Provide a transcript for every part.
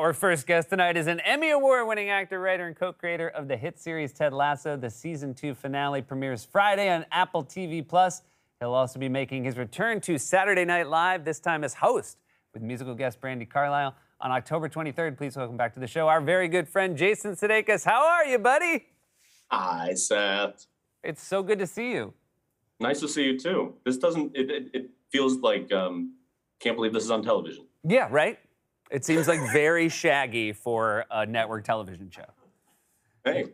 Our first guest tonight is an Emmy Award-winning actor, writer, and co-creator of the hit series Ted Lasso. The season 2 finale premieres Friday on Apple TV+. He'll also be making his return to Saturday Night Live, this time as host, with musical guest Brandi Carlile. On October 23rd, please welcome back to the show our very good friend, Jason Sudeikis. How are you, buddy? Hi, Seth. It's so good to see you. Nice to see you, too. This doesn't, it feels like, can't believe this is on television. Yeah, right? It seems like very shaggy for a network television show. Hey.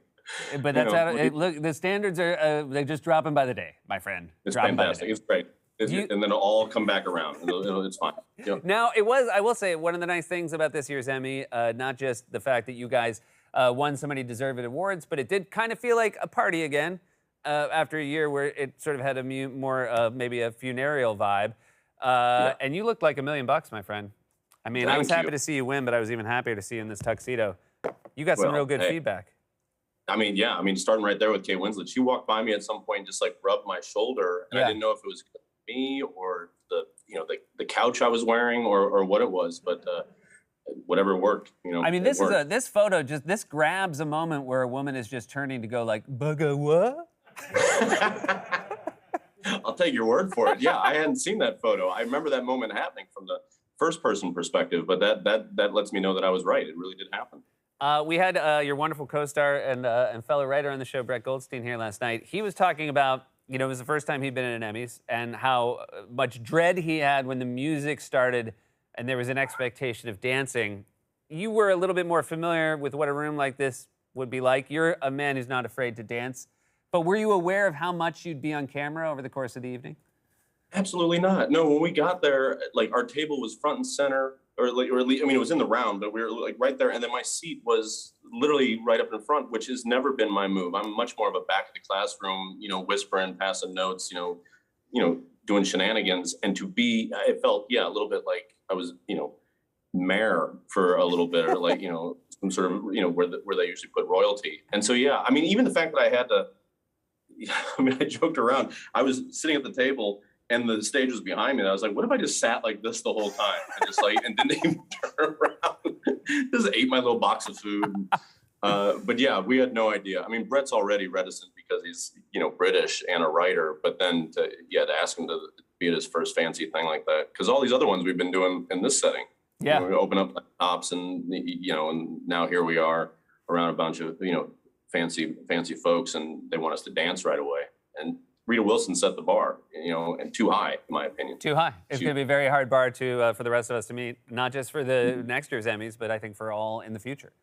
But that's look, the standards are, they're just dropping by the day, my friend. It's fantastic. It's great. And then it'll all come back around. It's fine. Yep. Now, I will say, one of the nice things about this year's Emmy, not just the fact that you guys won so many deserved awards, but it did kind of feel like a party again after a year where it sort of had a more, maybe a funereal vibe. Yeah. And you looked like $1 million, my friend. I mean, I was happy to see you win, but I was even happier to see you in this tuxedo. You got some real good feedback. I mean, yeah. I mean, starting right there with Kate Winslet, she walked by me at some point and just like rubbed my shoulder, and I didn't know if it was me or the couch I was wearing or what it was, but whatever worked. I mean, this photo this grabs a moment where a woman is just turning to go like, "Bugga what?" I'll take your word for it. Yeah, I hadn't seen that photo. I remember that moment happening from the first-person perspective, but that lets me know that I was right. It really did happen. We had your wonderful co-star and fellow writer on the show, Brett Goldstein, here last night. He was talking about, it was the first time he'd been in an Emmys, and how much dread he had when the music started and there was an expectation of dancing. You were a little bit more familiar with what a room like this would be like. You're a man who's not afraid to dance. But were you aware of how much you'd be on camera over the course of the evening? Absolutely not. No, when we got there, like our table was front and center, or at least, I mean, it was in the round, but we were like right there. And then my seat was literally right up in front, which has never been my move. I'm much more of a back of the classroom, whispering, passing notes, doing shenanigans. And it felt, a little bit like I was, mayor for a little bit, or like, some sort of, where they usually put royalty. And so, yeah, I mean, even the fact that I had to, I joked around. I was sitting at the table and the stage was behind me. And I was like, what if I just sat like this the whole time? And didn't even turn around. Just ate my little box of food. But yeah, we had no idea. I mean, Brett's already reticent because he's, British and a writer, but then to ask him to be at his first fancy thing like that. Because all these other ones we've been doing in this setting. Yeah. We open up laptops and, and now here we are around a bunch of, fancy folks, and they want us to dance right away. And Rita Wilson set the bar, and too high, in my opinion. Too high. It's going to be a very hard bar to for the rest of us to meet, not just for the next year's Emmys, but I think for all in the future.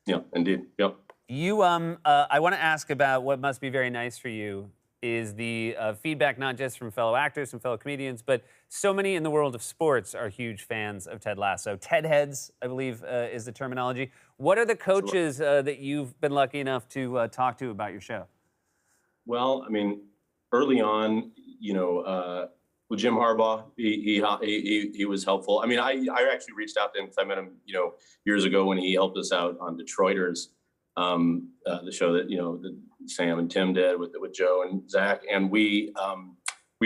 Yeah, indeed. Yep. You, I want to ask about what must be very nice for you is the feedback, not just from fellow actors and fellow comedians, but so many in the world of sports are huge fans of Ted Lasso. Ted heads, I believe, is the terminology. What are the coaches that you've been lucky enough to talk to about your show? Well, I mean, early on, with Jim Harbaugh, he was helpful. I mean, I actually reached out to him because I met him, years ago when he helped us out on Detroiters, the show that that Sam and Tim did with Joe and Zach, and we've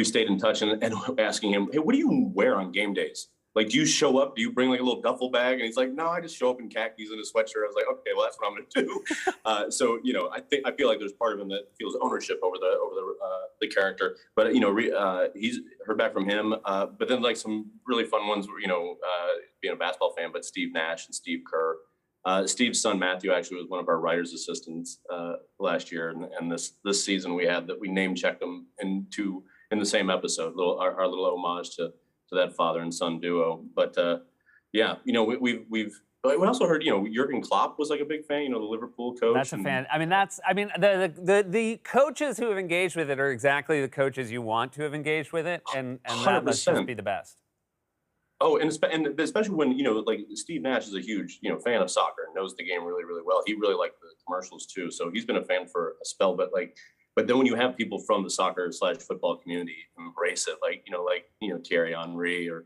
stayed in touch and asking him, hey, what do you wear on game days? Like, do you show up? Do you bring like a little duffel bag? And he's like, no, I just show up in khakis and a sweatshirt. I was like, okay, well, that's what I'm going to do. So, I feel like there's part of him that feels ownership over the character. But he's heard back from him. But then like some really fun ones were being a basketball fan, but Steve Nash and Steve Kerr. Steve's son Matthew actually was one of our writers' assistants last year, and this season we name checked them in the same episode. Our little homage to that father and son duo. But we also heard Jurgen Klopp was like a big fan. The Liverpool coach. That's a fan. I mean the coaches who have engaged with it are exactly the coaches you want to have engaged with it, and that must just be the best. Oh, and especially when, like Steve Nash is a huge, fan of soccer and knows the game really, really well. He really liked the commercials too. So he's been a fan for a spell, but then when you have people from the soccer/football community embrace it, Thierry Henry or,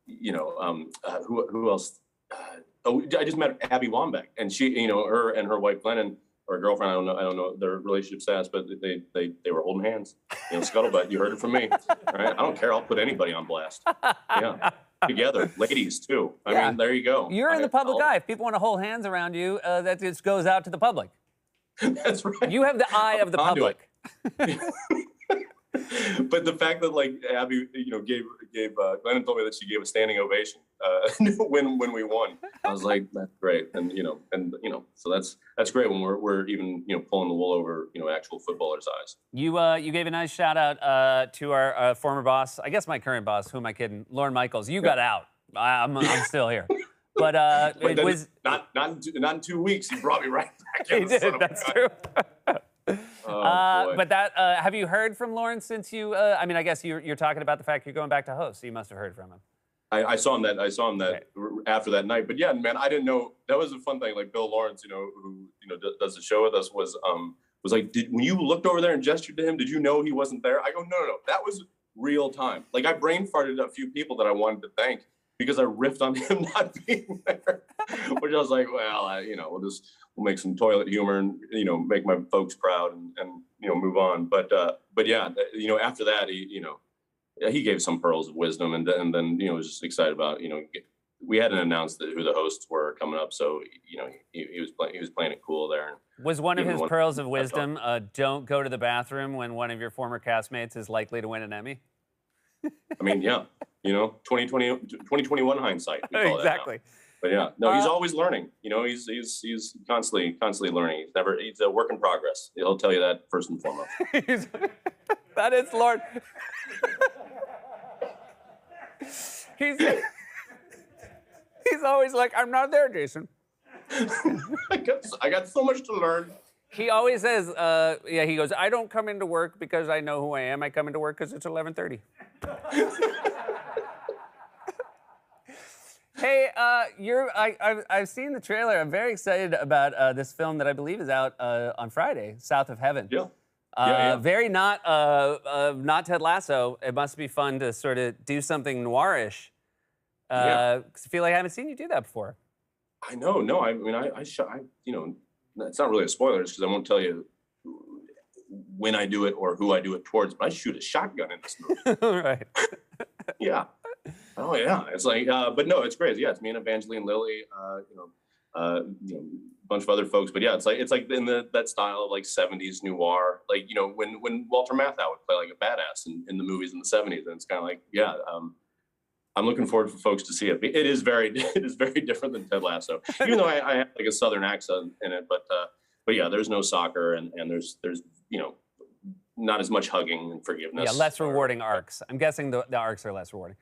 who else? I just met Abby Wambach, and she, her and her wife Glennon, or girlfriend, I don't know their relationship status, but they were holding hands. Scuttlebutt, you heard it from me. All right? I don't care. I'll put anybody on blast. Yeah. together, ladies too. I Yeah. mean, there you go. You're in the public eye. If people want to hold hands around you, that just goes out to the public. That's right. You have the eye of the public. But the fact that like Abby, gave Glennon told me that she gave a standing ovation when we won. I was like, that's great, and so that's great when we're even pulling the wool over actual footballers' eyes. You gave a nice shout out to our former boss, I guess my current boss. Who am I kidding? Lauren Michaels. You got out. I'm still here. But it was not in 2 weeks. He brought me right back. He did. That's true. Boy. But have you heard from Lawrence since you? I mean, I guess you're talking about the fact you're going back to host, so you must have heard from him. I saw him that okay. After that night. But yeah, man, I didn't know. That was a fun thing. Like Bill Lawrence, who does the show with us, was like, when you looked over there and gestured to him, did you know he wasn't there? I go, no, that was real time. Like I brain farted a few people that I wanted to thank because I riffed on him not being there. Which I was like, well, we'll make some toilet humor and make my folks proud and move on. But yeah, after that he gave some pearls of wisdom and then was just excited about we hadn't announced who the hosts were coming up, so he was playing it cool there. Was one of his pearls of wisdom don't go to the bathroom when one of your former castmates is likely to win an Emmy? I mean, yeah, 2021 hindsight. We call exactly. That now. But yeah, no, he's always learning. He's constantly learning. He's a work in progress. He'll tell you that first and foremost. That is Lord. He's always like, I'm not there, Jason. I got so much to learn. He always says, he goes, I don't come into work because I know who I am. I come into work because it's 11:30. Hey, I've seen the trailer. I'm very excited about this film that I believe is out on Friday, South of Heaven. Yeah. Very not Ted Lasso. It must be fun to sort of do something noirish. 'Cause I feel like I haven't seen you do that before. I know. No, I mean, it's not really a spoiler because I won't tell you when I do it or who I do it towards, but I shoot a shotgun in this movie. Right. Yeah. Oh yeah. It's like, but no, it's great. Yeah, it's me and Evangeline Lilly, a bunch of other folks. But yeah, it's like in that style of like 70s noir, like when Walter Matthau would play like a badass in the movies in the 70s, and it's kind of like, yeah. I'm looking forward for folks to see it. It is very different than Ted Lasso, even though I have like a Southern accent in it. But yeah, there's no soccer and there's not as much hugging and forgiveness. Yeah, less rewarding arcs. I'm guessing the arcs are less rewarding.